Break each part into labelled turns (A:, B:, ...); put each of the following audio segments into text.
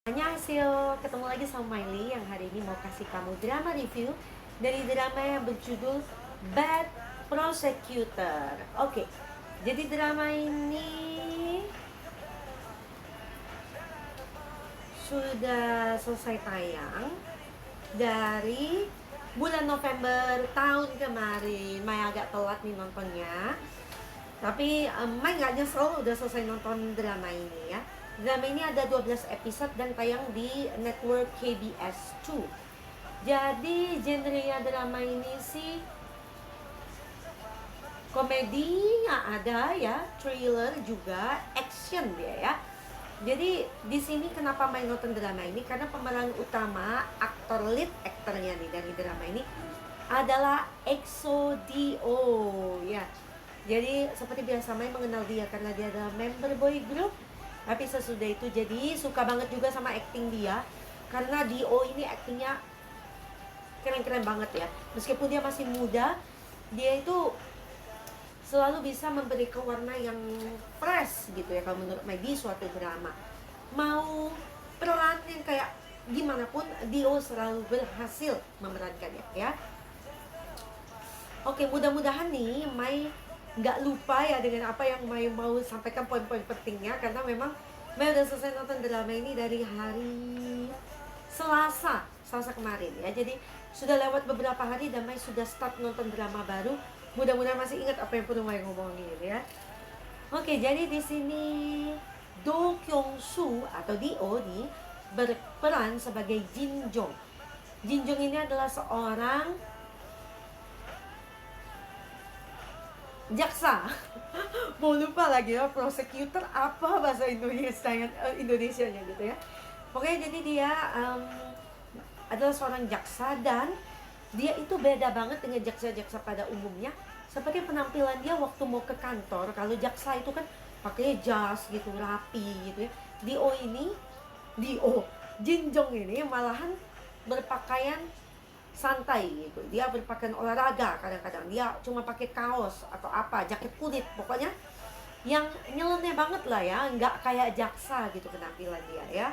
A: Annyeonghaseyo, ketemu lagi sama Miley yang hari ini mau kasih kamu drama review dari drama yang berjudul Bad Prosecutor. Oke, jadi drama ini sudah selesai tayang dari bulan November tahun kemarin. Mai agak telat nih nontonnya, tapi Mai nggak nyesel udah selesai nonton drama ini ya. Drama ini ada 12 episode dan tayang di network KBS 2. Jadi genrenya drama ini sih komedi nggak ada ya, thriller juga, action dia ya. Jadi di sini kenapa main nonton drama ini, karena pemeran utama, aktor lead aktornya nih dari drama ini adalah EXO-DO ya. Jadi seperti biasa Mai mengenal dia karena dia adalah member boy group. Tapi sesudah itu jadi suka banget juga sama acting dia, karena Dio ini actingnya keren-keren banget ya. Meskipun dia masih muda, dia itu selalu bisa memberikan warna yang fresh gitu ya, kalau menurut Mai di suatu drama. Mau peran yang kayak gimana pun, Dio selalu berhasil memerankannya ya. Oke, mudah-mudahan nih Mai nggak lupa ya dengan apa yang Mai mau sampaikan, poin-poin pentingnya, karena memang Mai udah selesai nonton drama ini dari hari Selasa kemarin ya. Jadi sudah lewat beberapa hari dan Mai sudah start nonton drama baru. Mudah-mudahan masih ingat apa yang perlu Mai ngomongin ya. Oke, jadi di sini Do Kyung Soo atau Dio nih berperan sebagai Jin Jong. Jin Jong ini adalah seorang jaksa. Mau lupa lagi ya, prosecutor apa bahasa Indonesianya gitu ya. Pokoknya jadi dia adalah seorang jaksa, dan dia itu beda banget dengan jaksa-jaksa pada umumnya. Seperti penampilan dia waktu mau ke kantor, kalau jaksa itu kan pakai jas gitu, rapi gitu ya. Jin Jong ini malahan berpakaian santai gitu. Dia berpakaian olahraga, kadang-kadang dia cuma pakai kaos atau apa, jaket kulit, pokoknya yang nyeleneh banget lah ya, nggak kayak jaksa gitu penampilan dia ya.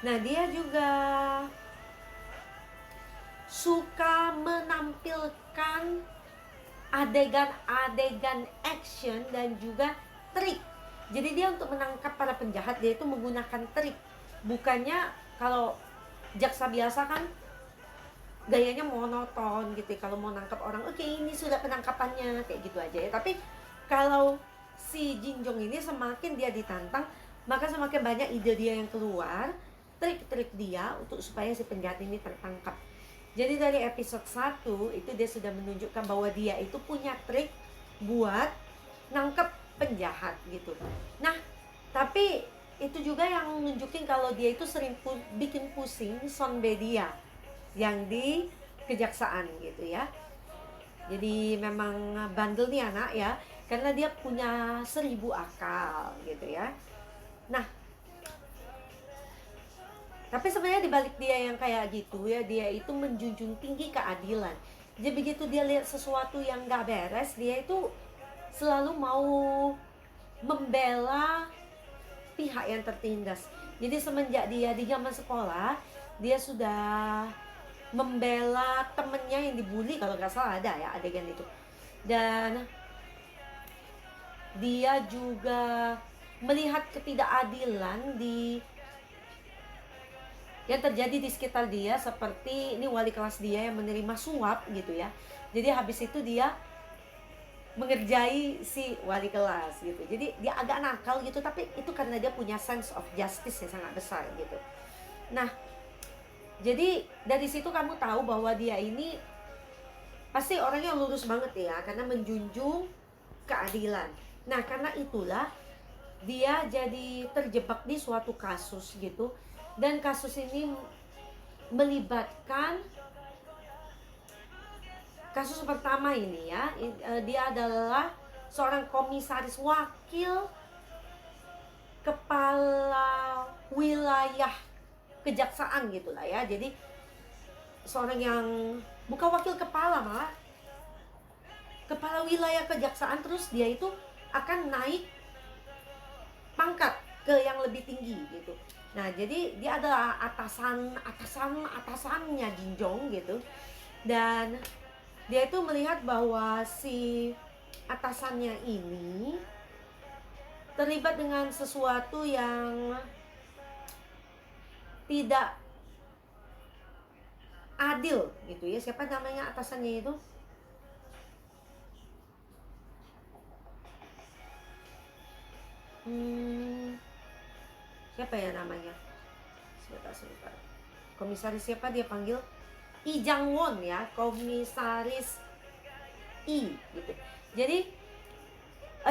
A: Nah, dia juga suka menampilkan adegan-adegan action dan juga trik. Jadi dia untuk menangkap para penjahat, dia itu menggunakan trik. Bukannya kalau jaksa biasa kan gayanya monoton gitu, kalau mau nangkap orang, oke, ini sudah penangkapannya, kayak gitu aja ya. Tapi kalau si Jin Jong ini semakin dia ditantang, maka semakin banyak ide dia yang keluar, trik-trik dia untuk supaya si penjahat ini tertangkap. Jadi dari episode 1 itu dia sudah menunjukkan bahwa dia itu punya trik buat nangkep penjahat gitu. Nah, tapi itu juga yang nunjukin kalau dia itu sering bikin pusing Sonbe dia yang di kejaksaan gitu ya. Jadi memang bandel nih anak ya, karena dia punya 1000 akal gitu ya. Nah, tapi sebenarnya dibalik dia yang kayak gitu ya, dia itu menjunjung tinggi keadilan. Jadi begitu dia lihat sesuatu yang gak beres, dia itu selalu mau membela pihak yang tertindas. Jadi semenjak dia di zaman sekolah, dia sudah membela temennya yang dibully, kalau nggak salah ada ya adegan itu. Dan dia juga melihat ketidakadilan yang terjadi di sekitar dia, seperti ini wali kelas dia yang menerima suap gitu ya. Jadi habis itu dia mengerjai si wali kelas gitu. Jadi dia agak nakal gitu, tapi itu karena dia punya sense of justice yang sangat besar gitu. Nah, jadi dari situ kamu tahu bahwa dia ini pasti orangnya lurus banget ya, karena menjunjung keadilan. Nah, karena itulah dia jadi terjebak di suatu kasus gitu. Dan kasus ini melibatkan, kasus pertama ini ya, dia adalah seorang komisaris, wakil kepala wilayah kejaksaan gitulah ya. Jadi seorang yang bukan wakil kepala, malah kepala wilayah kejaksaan. Terus dia itu akan naik pangkat ke yang lebih tinggi gitu. Nah, jadi dia adalah atasannya Jin Jong gitu. Dan dia itu melihat bahwa si atasannya ini terlibat dengan sesuatu yang tidak adil gitu ya. Siapa namanya atasannya itu? Siapa ya namanya? Sebentar. Komisaris siapa dia panggil? Lee Jang Won ya, komisaris gitu. Jadi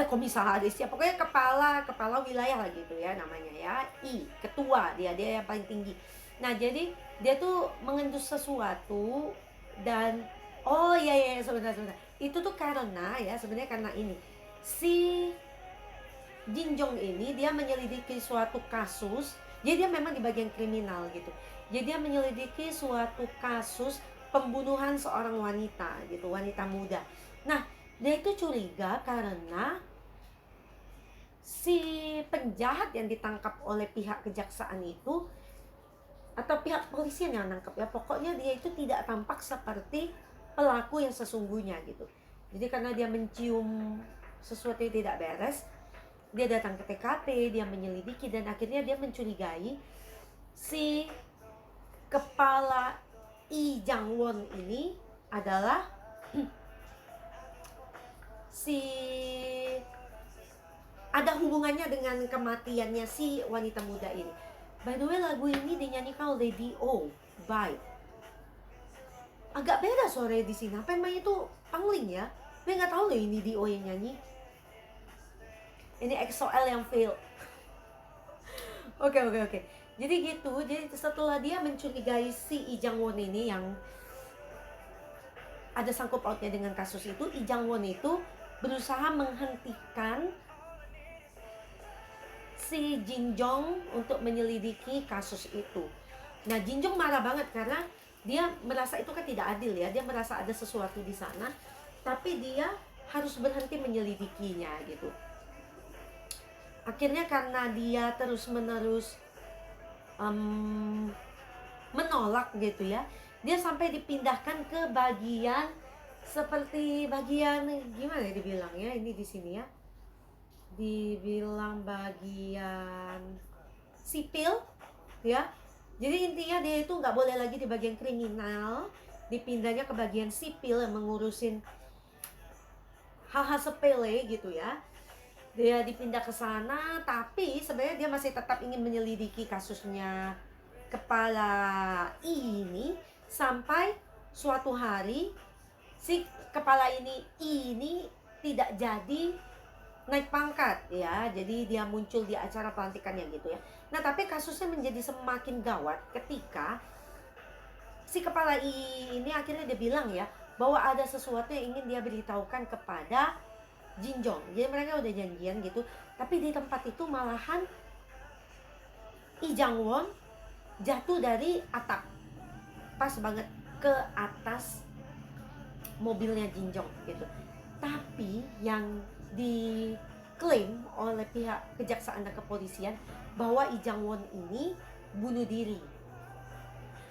A: komisaris ya, pokoknya kepala wilayah lah gitu ya namanya ya. Ketua dia yang paling tinggi. Nah, jadi dia tuh mengendus sesuatu dan sebentar. Itu tuh karena ya, sebenarnya karena ini. Si Jin Jong ini dia menyelidiki suatu kasus. Jadi dia memang di bagian kriminal gitu. Jadi dia menyelidiki suatu kasus pembunuhan seorang wanita gitu, wanita muda. Nah, dia itu curiga karena si penjahat yang ditangkap oleh pihak kejaksaan itu atau pihak polisi yang nangkap ya, pokoknya dia itu tidak tampak seperti pelaku yang sesungguhnya gitu. Jadi karena dia mencium sesuatu yang tidak beres, dia datang ke TKP, dia menyelidiki dan akhirnya dia mencurigai si kepala Lee Jang Won ini adalah si ada hubungannya dengan kematiannya si wanita muda ini. By the way, lagu ini dinyanyikan oleh D.O. by. Agak beda suara di sini. Apa yang main itu Pangling ya? Gue nggak tahu loh ini D.O. yang nyanyi. Ini EXO-L yang fail. Oke. Jadi gitu. Jadi setelah dia mencurigai si Lee Jang Won ini yang ada sangkut pautnya dengan kasus itu, Lee Jang Won itu berusaha menghentikan si Jin Jong untuk menyelidiki kasus itu. Nah, Jin Jong marah banget karena dia merasa itu kan tidak adil ya. Dia merasa ada sesuatu di sana, tapi dia harus berhenti menyelidikinya gitu. Akhirnya karena dia terus-menerus menolak gitu ya, dia sampai dipindahkan ke bagian seperti bagian gimana ya dibilangnya ini di sini ya, dibilang bagian sipil ya. Jadi intinya dia itu nggak boleh lagi di bagian kriminal, dipindahnya ke bagian sipil yang mengurusin hal-hal sepele gitu ya. Dia dipindah ke sana, tapi sebenarnya dia masih tetap ingin menyelidiki kasusnya kepala ini sampai suatu hari si kepala ini tidak jadi naik pangkat ya. Jadi dia muncul di acara pelantikannya gitu ya. Nah, tapi kasusnya menjadi semakin gawat ketika si kepala ini akhirnya dia bilang ya bahwa ada sesuatu yang ingin dia beritahukan kepada Jin Jong. Jadi mereka udah janjian gitu, tapi di tempat itu malahan Lee Jang Won jatuh dari atap pas banget ke atas mobilnya Jin Jong gitu. Tapi yang diklaim oleh pihak kejaksaan dan kepolisian bahwa Lee Jang Won ini bunuh diri.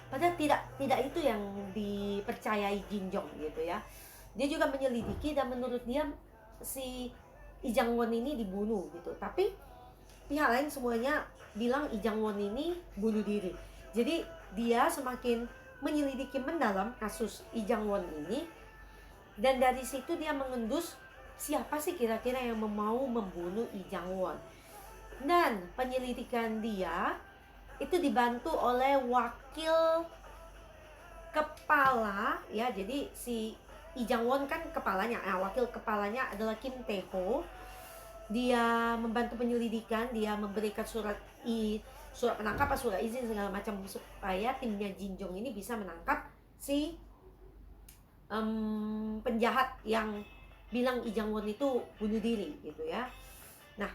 A: Padahal tidak itu yang dipercayai Jin Jong gitu ya. Dia juga menyelidiki dan menurut dia si Lee Jang Won ini dibunuh gitu. Tapi pihak lain semuanya bilang Lee Jang Won ini bunuh diri. Jadi dia semakin menyelidiki mendalam kasus Lee Jang Won ini, dan dari situ dia mengendus siapa sih kira-kira yang mau membunuh Lee Jang Won. Dan penyelidikan dia itu dibantu oleh wakil kepala ya. Jadi si Lee Jang Won kan kepalanya, wakil kepalanya adalah Kim Tae Ho. Dia membantu penyelidikan, dia memberikan surat penangkapan, surat izin segala macam supaya timnya Jin Jong ini bisa menangkap si penjahat yang bilang Lee Jang Won itu bunuh diri gitu ya. Nah,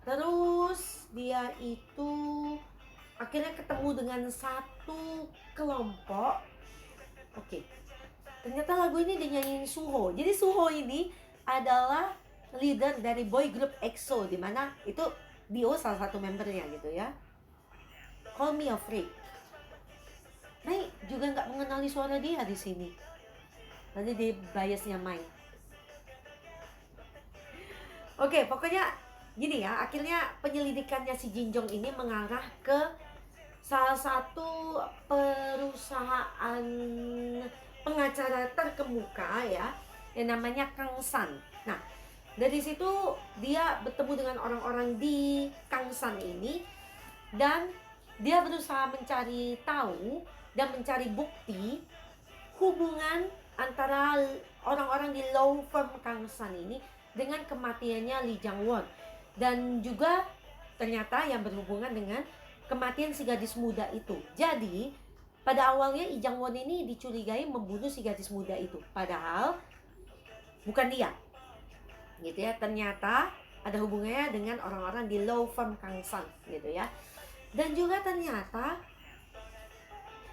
A: terus dia itu akhirnya ketemu dengan satu kelompok. Oke. Ternyata lagu ini dinyanyiin Suho. Jadi Suho ini adalah leader dari boy group EXO, dimana itu Dio salah satu membernya gitu ya. Call me a freak. Mei juga nggak mengenali suara dia di sini. Nanti di biasnya main. Oke, pokoknya gini ya, akhirnya penyelidikannya si Jinjong ini mengarah ke salah satu perusahaan pengacara terkemuka ya, yang namanya Kang San. Nah, dari situ dia bertemu dengan orang-orang di Kang San ini, dan dia berusaha mencari tahu dan mencari bukti hubungan antara orang-orang di law firm Kang San ini dengan kematiannya Lee Jang Won, dan juga ternyata yang berhubungan dengan kematian si gadis muda itu. Jadi pada awalnya Lee Jang Won ini dicurigai membunuh si gadis muda itu, padahal bukan dia gitu ya. Ternyata ada hubungannya dengan orang-orang di law firm Kang San gitu ya. Dan juga ternyata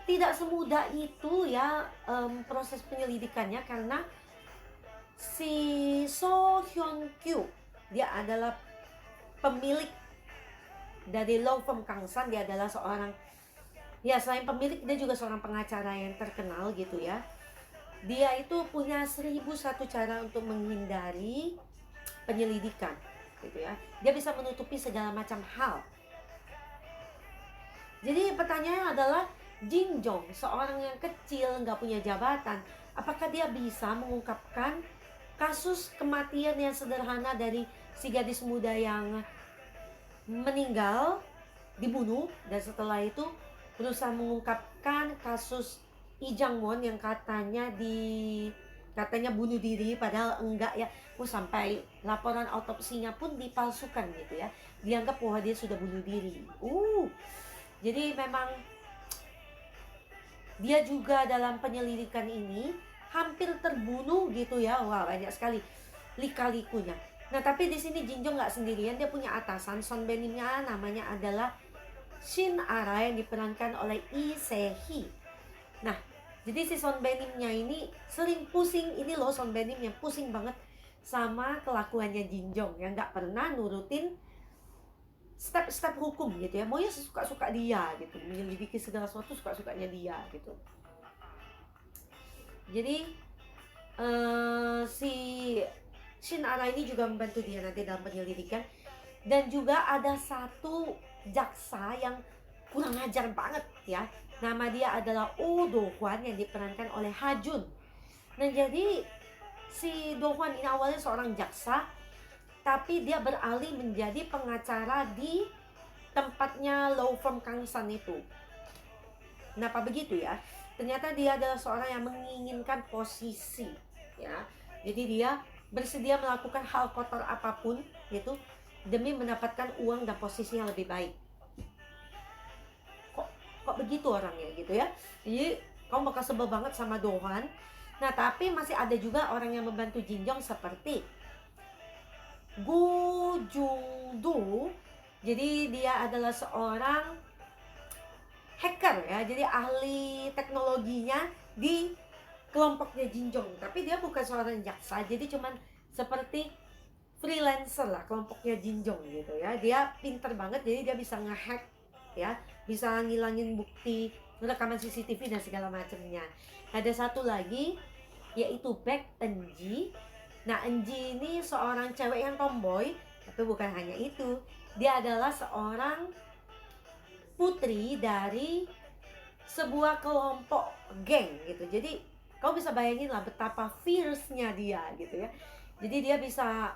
A: tidak semudah itu ya proses penyelidikannya, karena si So Hyun Kyu, dia adalah pemilik dari law firm Kang San. Dia adalah seorang, ya selain pemilik, dia juga seorang pengacara yang terkenal gitu ya. Dia itu punya 1001 cara untuk menghindari penyelidikan gitu ya. Dia bisa menutupi segala macam hal. Jadi pertanyaannya adalah, Jinjong, seorang yang kecil, nggak punya jabatan, apakah dia bisa mengungkapkan kasus kematian yang sederhana dari si gadis muda yang meninggal, dibunuh, dan setelah itu berusaha mengungkapkan kasus Lee Jang Won yang katanya bunuh diri, padahal enggak ya. Sampai laporan autopsinya pun dipalsukan gitu ya. Dianggap bahwa dia sudah bunuh diri. Jadi memang dia juga dalam penyelidikan ini hampir terbunuh gitu ya. Wah, banyak sekali lika-likunya. Nah, tapi di sini Jinjong nggak sendirian, dia punya atasan. Son Benim-nya namanya adalah Shin Ara yang diperankan oleh Lee Se-hee. Nah, jadi si Son Benim-nya ini sering pusing. Ini loh Son Benim yang pusing banget sama kelakuannya Jinjong yang nggak pernah nurutin step-step hukum gitu ya. Maunya suka-suka dia gitu, menyelidiki segala sesuatu suka-sukanya dia gitu. Jadi si Shin Ara ini juga membantu dia nanti dalam penyelidikan. Dan juga ada satu jaksa yang kurang ajar banget ya. Nama dia adalah Oh Do Hwan yang diperankan oleh Ha Jun. Nah, jadi si Do Hwan ini awalnya seorang jaksa, tapi dia beralih menjadi pengacara di tempatnya law firm Kang San itu. Kenapa begitu ya? Ternyata dia adalah seorang yang menginginkan posisi ya. Jadi dia bersedia melakukan hal kotor apapun gitu demi mendapatkan uang dan posisi yang lebih baik. Kok begitu orangnya gitu ya. Jadi kamu bakal sebel banget sama Do Hwan. Nah, tapi masih ada juga orang yang membantu Jinjong seperti Go Jung Do. Jadi dia adalah seorang hacker ya, jadi ahli teknologinya di kelompoknya Jinjong. Tapi dia bukan seorang jaksa, jadi cuman seperti freelancer lah kelompoknya Jinjong gitu ya. Dia pinter banget, jadi dia bisa ngehack ya, bisa ngilangin bukti rekaman CCTV dan segala macamnya. Ada satu lagi yaitu Baek Eunji. Nah, Eunji ini seorang cewek yang tomboy, tapi bukan hanya itu. Dia adalah seorang putri dari sebuah kelompok geng gitu. Jadi kau bisa bayangin lah betapa fierce-nya dia gitu ya. Jadi dia bisa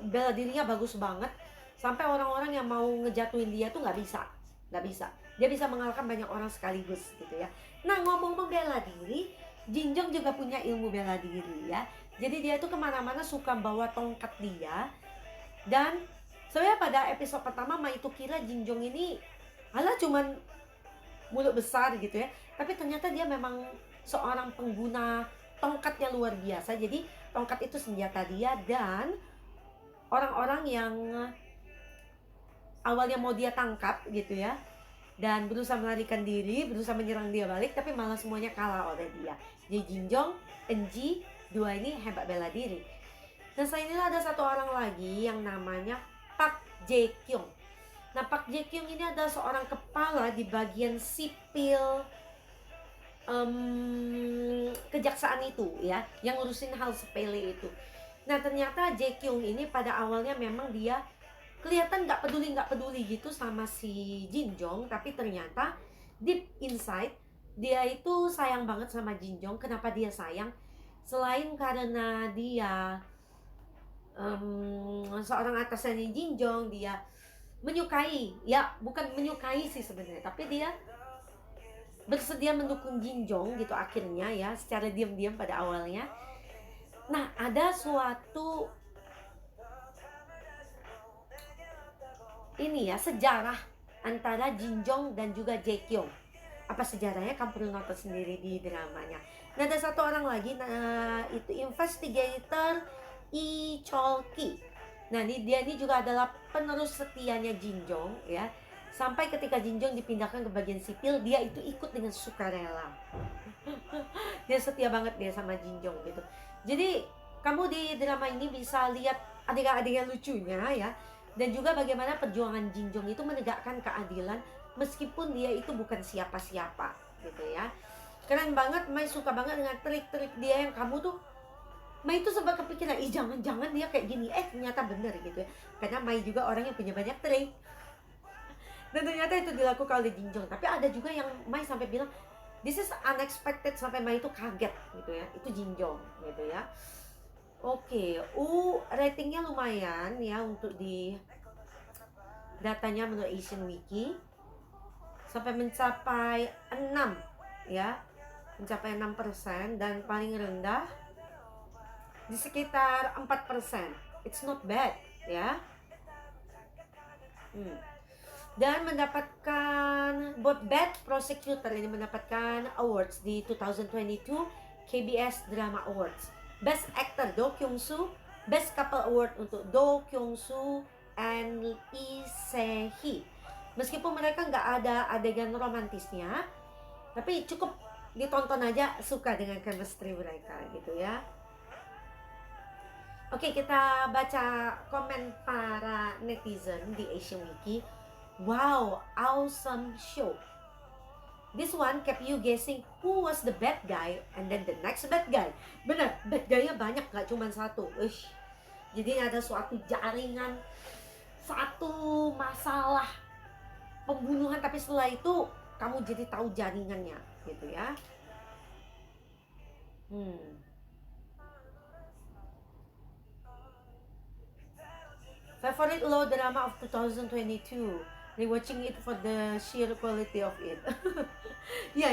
A: bela dirinya bagus banget, sampai orang-orang yang mau ngejatuhin dia tuh nggak bisa. Dia bisa mengalahkan banyak orang sekaligus gitu ya. Nah, ngomong-ngomong bela diri, Jinjong juga punya ilmu bela diri ya. Jadi dia tuh kemana-mana suka bawa tongkat dia. Dan sebenarnya pada episode pertama Mai itu kira Jinjong ini cuman mulut besar gitu ya. Tapi ternyata dia memang seorang pengguna tongkat yang luar biasa. Jadi tongkat itu senjata dia, dan orang-orang yang awalnya mau dia tangkap gitu ya, dan berusaha melarikan diri, berusaha menyerang dia balik, tapi malah semuanya kalah oleh dia. Jadi Jinjong, Eunji, dua ini hebat bela diri. Dan selain itu ada satu orang lagi yang namanya Park Jae Kyung. Nah, Park Jae Kyung ini adalah seorang kepala di bagian sipil kejaksaan itu ya, yang ngurusin hal sepele itu. Nah, ternyata Jae Kyung ini pada awalnya memang dia kelihatan nggak peduli gitu sama si Jin Jong, tapi ternyata deep inside dia itu sayang banget sama Jin Jong. Kenapa dia sayang? Selain karena dia seorang atasannya Jin Jong, dia menyukai, ya bukan menyukai sih sebenarnya, tapi dia bersedia mendukung Jin Jong gitu akhirnya ya, secara diam-diam pada awalnya. Nah, ada suatu ini ya, sejarah antara Jin Jong dan juga Jae Kyung. Apa sejarahnya? Kamu perlu nonton sendiri di dramanya. Nah, ada satu orang lagi, nah itu investigator Lee Chol Ki. Nah, dia ini juga adalah penerus setianya Jin Jong ya. Sampai ketika Jin Jong dipindahkan ke bagian sipil, dia itu ikut dengan sukarela. Dia setia banget dia sama Jin Jong gitu. Jadi kamu di drama ini bisa lihat adegan-adegan lucunya ya, dan juga bagaimana perjuangan Jin Jong itu menegakkan keadilan meskipun dia itu bukan siapa-siapa gitu ya. Keren banget, Mai suka banget dengan trik-trik dia yang kamu tuh Mai itu sempat kepikiran, jangan-jangan dia kayak gini, ternyata bener gitu ya. Karena Mai juga orang yang punya banyak trik. Dan ternyata itu dilakukan oleh Jin Jong. Tapi ada juga yang Mai sampai bilang, this is unexpected, sampai Mai itu kaget gitu ya. Itu Jin Jong gitu ya. Oke, ratingnya lumayan ya untuk di datanya menurut Asian Wiki. Sampai mencapai 6 ya. Mencapai 6% dan paling rendah di sekitar 4%. It's not bad ya. Dan mendapatkan Best Prosecutor ini mendapatkan awards di 2022 KBS Drama Awards. Best Actor Do Kyung Soo, Best Couple Award untuk Do Kyung Soo and Lee Se Hee. Meskipun mereka nggak ada adegan romantisnya, tapi cukup ditonton aja, suka dengan chemistry mereka gitu ya. Oke, kita baca komen para netizen di Asian Wiki. Wow, awesome show. This one kept you guessing who was the bad guy and then the next bad guy. Bener, bad guy-nya banyak, gak cuma satu. Jadi ada suatu jaringan, satu masalah pembunuhan, tapi setelah itu kamu jadi tahu jaringannya gitu ya. Favorite low drama of 2022. Rewatching it for the sheer quality of it. Ya,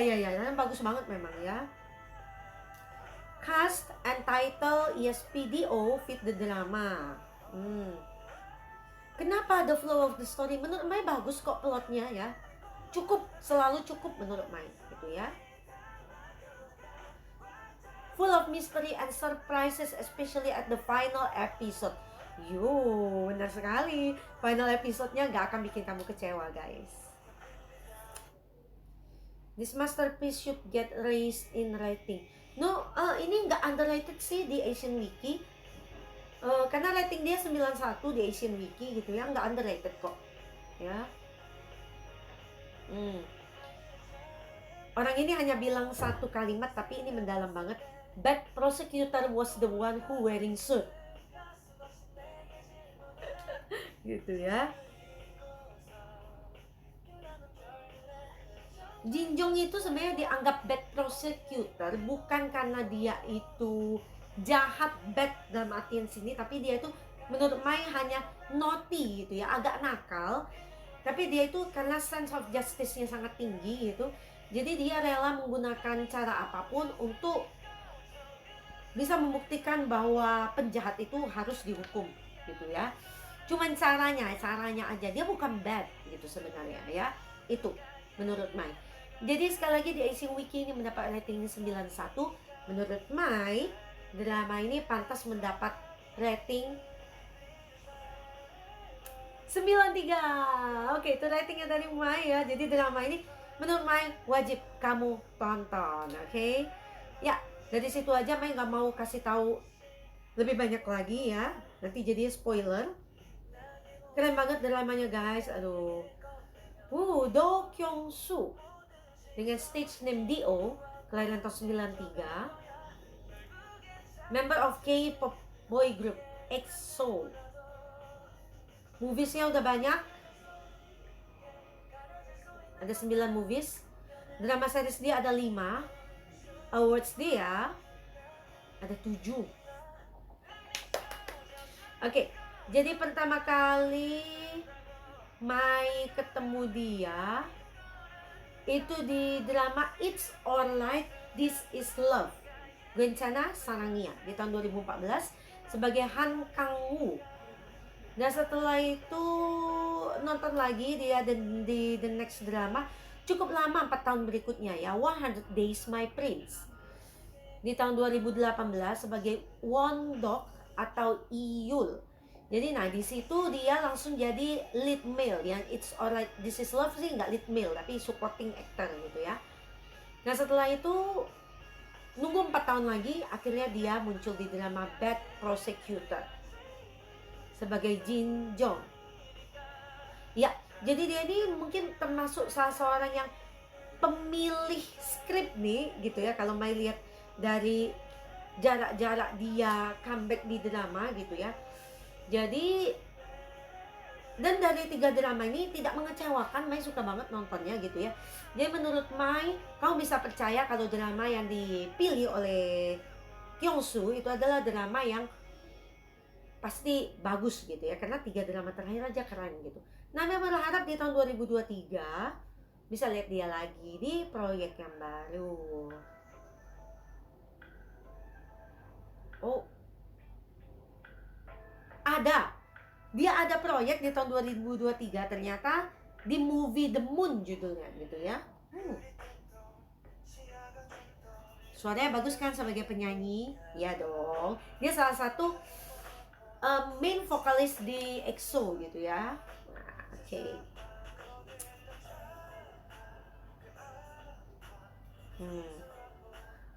A: bagus banget memang ya. Cast and title ESPDO fit the drama. Kenapa the flow of the story? Menurut Mai bagus kok plotnya ya. Cukup, selalu cukup menurut Mai gitu ya. Full of mystery and surprises, especially at the final episode. Benar sekali. Final episode-nya gak akan bikin kamu kecewa, guys. This masterpiece should get raised in rating. No, ini gak underrated sih di Asian Wiki. Karena rating dia 91 di Asian Wiki gitu ya, gak underrated kok. Ya. Orang ini hanya bilang satu kalimat, tapi ini mendalam banget. Bad prosecutor was the one who wearing suit. Gitu ya. Jin Jong itu sebenarnya dianggap bad prosecutor bukan karena dia itu jahat, bad dalam artian sini, tapi dia itu menurut Mai hanya naughty gitu ya, agak nakal. Tapi dia itu karena sense of justice-nya sangat tinggi gitu. Jadi dia rela menggunakan cara apapun untuk bisa membuktikan bahwa penjahat itu harus dihukum gitu ya. Cuman caranya aja, dia bukan bad gitu sebenarnya ya. Itu menurut Mai. Jadi sekali lagi di Asian Wiki ini mendapat rating 91. Menurut Mai, drama ini pantas mendapat rating 93. Oke, itu ratingnya dari Mai ya. Jadi drama ini menurut Mai wajib kamu tonton, oke? Ya, dari situ aja Mai nggak mau kasih tahu lebih banyak lagi ya. Nanti jadinya spoiler. Keren banget dramanya guys. Aduh. Do Kyung Soo dengan stage name Dio, kelahiran tahun 93, member of K-pop boy group EXO. Moviesnya udah banyak, ada 9 movies. Drama series dia ada 5. Awards dia ada 7. Oke, jadi pertama kali Mai ketemu dia itu di drama It's Alright, This Is Love, Gencana Sarangnya di tahun 2014 sebagai Han Kang-woo. Dan setelah itu nonton lagi dia di the next drama cukup lama, 4 tahun berikutnya ya, 100 Days My Prince di tahun 2018 sebagai Won-dok atau Iyul. Jadi di situ dia langsung jadi lead male. Yang It's Alright This Is Love sih nggak lead male tapi supporting actor gitu ya. Nah setelah itu nunggu 4 tahun lagi, akhirnya dia muncul di drama Bad Prosecutor sebagai Jin Jong. Ya, jadi dia ini mungkin termasuk salah seorang yang pemilih skrip nih gitu ya. Kalau Mai lihat dari jarak-jarak dia comeback di drama gitu ya. Jadi dan dari 3 drama ini tidak mengecewakan, Mai suka banget nontonnya gitu ya. Jadi menurut Mai, kamu bisa percaya kalau drama yang dipilih oleh Kyung-soo itu adalah drama yang pasti bagus gitu ya, karena 3 drama terakhir aja keren gitu. Nah, memang berharap di tahun 2023 bisa lihat dia lagi di proyek yang baru. Oh, dia ada proyek di tahun 2023 ternyata di movie The Moon judulnya gitu ya. Suaranya bagus kan sebagai penyanyi? Ya dong. Dia salah satu main vokalis di EXO gitu ya. Oke.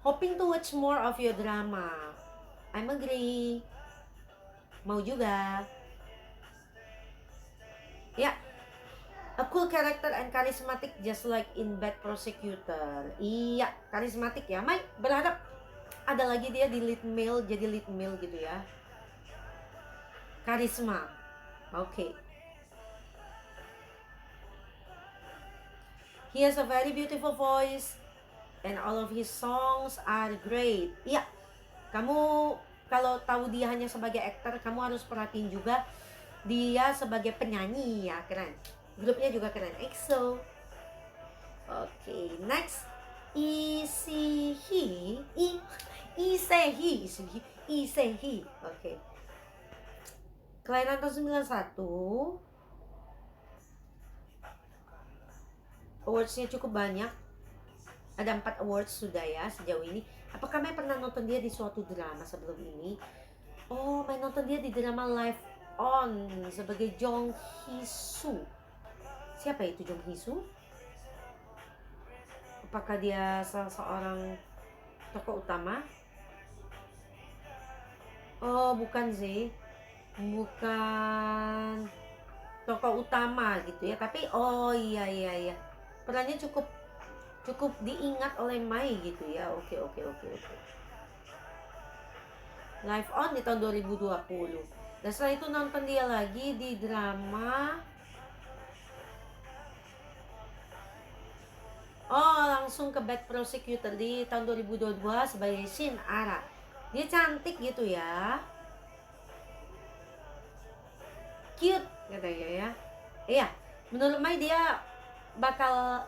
A: Hoping to watch more of your drama. I'm agree. Mau juga. Ya, a cool character and charismatic just like in Bad Prosecutor. Iya, karismatik ya. Mai berharap ada lagi dia di lead male, jadi lead male gitu ya. Karisma. Oke. He has a very beautiful voice and all of his songs are great. Iya, kamu kalau tahu dia hanya sebagai aktor, kamu harus perhatiin juga dia sebagai penyanyi ya, keren. Grupnya juga keren, EXO. Oke, next Isehi. Oke. Kelahiran tahun 91. Awards-nya cukup banyak. Ada 4 awards sudah ya sejauh ini. Apakah Mai pernah nonton dia di suatu drama sebelum ini? Oh, Mai nonton dia di drama Live On sebagai Jong Hee-soo. Siapa itu Jong Hee-soo? Apakah dia salah seorang tokoh utama? Oh, bukan sih. Bukan tokoh utama gitu ya. Tapi oh iya. Perannya cukup diingat oleh Mai gitu ya. Oke. Live On di tahun 2020. Dan setelah itu nonton dia lagi di drama langsung ke Bad Prosecutor di tahun 2022 sebagai Shin Ara. Dia cantik gitu ya, cute katanya ya. Iya, menurut Mai dia bakal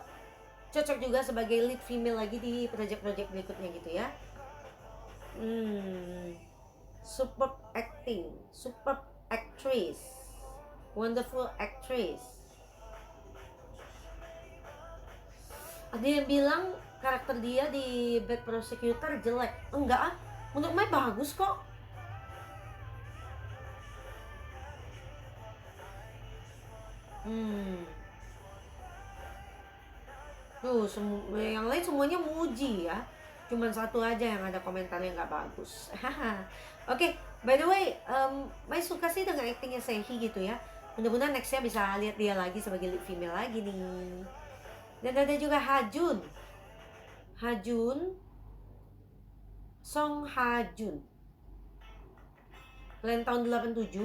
A: cocok juga sebagai lead female lagi di project-project berikutnya gitu ya. Superb acting, superb actress, wonderful actress. Ada yang bilang karakter dia di Bad Prosecutor jelek. Enggak ah, menurut Mai bagus kok. Tuh, yang lain semuanya muji ya. Cuman satu aja yang ada komentarnya nggak bagus. Oke, by the way, Mai suka sih dengan aktingnya Sehi gitu ya. Mudah-mudahan nextnya bisa lihat dia lagi sebagai lead female lagi nih. Dan ada juga Hajun, Song Hajun, kalian tahun 87.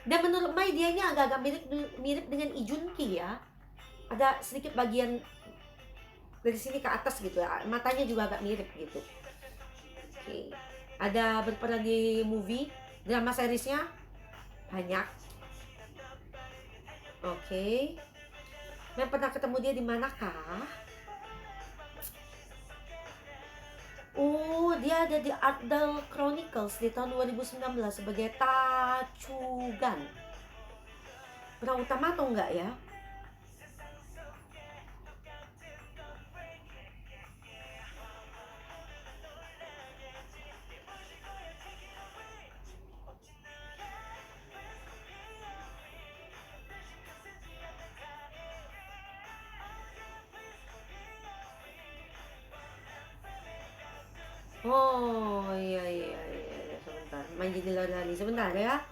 A: Dan menurut Mai dianya agak-agak mirip dengan Lee Jun Ki ya. Ada sedikit bagian dari sini ke atas gitu ya, matanya juga agak mirip gitu. Oke. Ada berperan di movie, drama seriesnya banyak. Oke. Memang pernah ketemu dia di manakah? Oh, dia ada di Ardell Chronicles di tahun 2019 sebagai Ta Chu-gan. Peran utama atau enggak ya? Oh, iya, sebentar. Main jadi lari sebentar ya.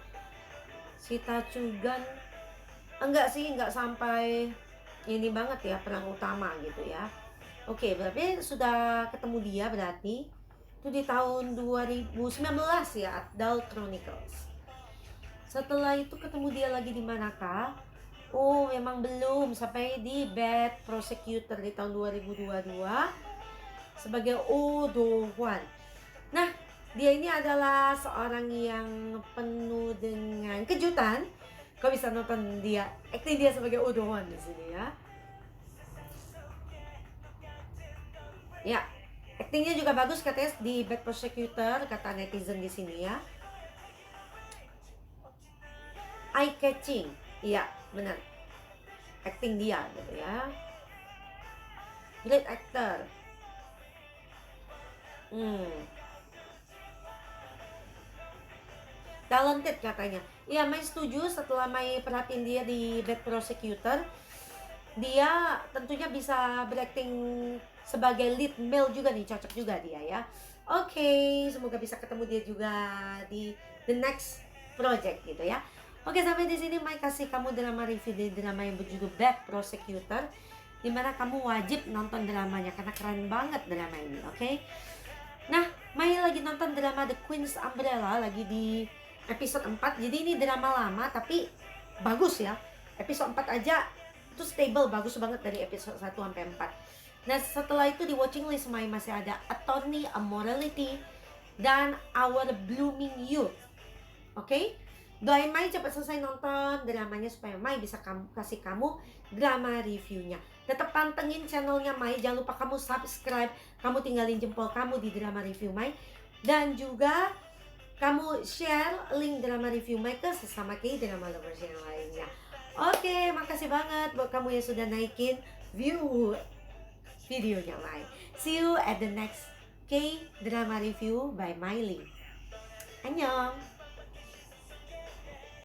A: Si Ta Chu-gan enggak sih, enggak sampai ini banget ya, peran utama gitu ya. Oke, berarti sudah ketemu dia berarti itu di tahun 2019 ya, Adult Chronicles. Setelah itu ketemu dia lagi di manakah? Oh, memang belum, sampai di Bad Prosecutor di tahun 2022 sebagai Oh Do-hwan. Nah, dia ini adalah seorang yang penuh dengan kejutan. Kau bisa nonton dia, acting dia sebagai Oh Do-hwan di sini ya. Ya, actingnya juga bagus katanya di Bad Prosecutor, kata netizen di sini ya. Eye catching, iya benar. Acting dia gitu ya. Great actor. Talented katanya. Iya, Mai setuju. Setelah Mai perhatiin dia di Bad Prosecutor, dia tentunya bisa berakting sebagai lead male juga nih, cocok juga dia ya. Oke, semoga bisa ketemu dia juga di the next project gitu ya. Oke, sampai di sini Mai kasih kamu drama review dari drama yang berjudul Bad Prosecutor, dimana kamu wajib nonton dramanya karena keren banget drama ini, oke? Nah, Mai lagi nonton drama The Queen's Umbrella lagi di episode 4. Jadi ini drama lama tapi bagus ya. Episode 4 aja itu stable, bagus banget dari episode 1 sampai 4. Nah, setelah itu di watching list Mai masih ada Attorney Amorality dan Our Blooming Youth. Oke? Doain Mai cepat selesai nonton dramanya supaya Mai bisa kasih kamu drama reviewnya. Tetap pantengin channelnya Mai, jangan lupa kamu subscribe, kamu tinggalin jempol kamu di drama review Mai, dan juga kamu share link drama review Mai ke sesama K-drama lovers yang lainnya. Oke, makasih banget buat kamu yang sudah naikin view videonya Mai. See you at the next K-drama review by Miley. Annyeong.